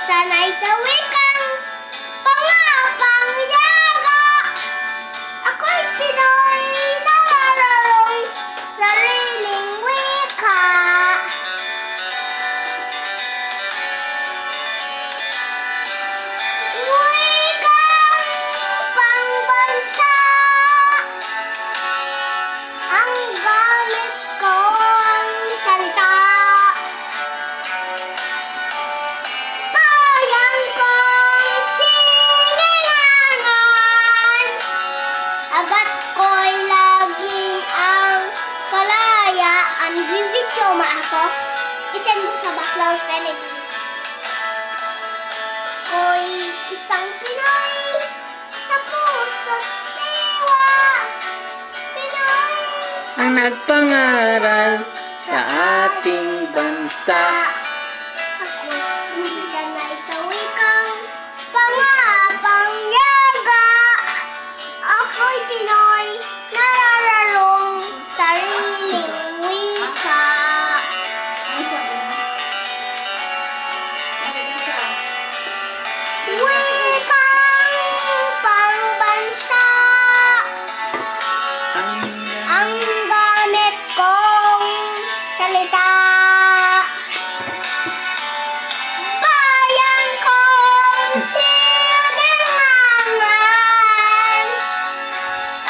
sanay sa wikang pangapangyaga. Ako'y Pinoy na nararong sariling wika. Wikang pangbansa ang gamit kong salita. Kayang kong sininganan, agat ko'y laging ang kalayaan. Bibidyo mo ako, isend mo sa Baklaws Relatives. Ako'y isang Pinoy sa puso't diwa. Pinoy Ang nagpangaral sa ating bansa. ako, hindi sanay sa wikang pangapangyaga. Ako'y Pinoy, narararong sariling wika. Wikang pangbansa ang gamit kong salita. Bayan kong sininganan,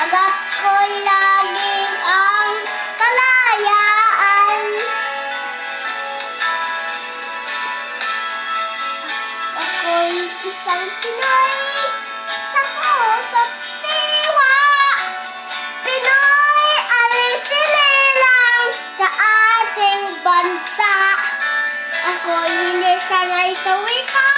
agat ko'y laging ang kalayaan. Ako'y isang Pinoy sa puso't diwa. Pinoy alisilang sa ating bansa. Ako'y hindi sanay sa wika.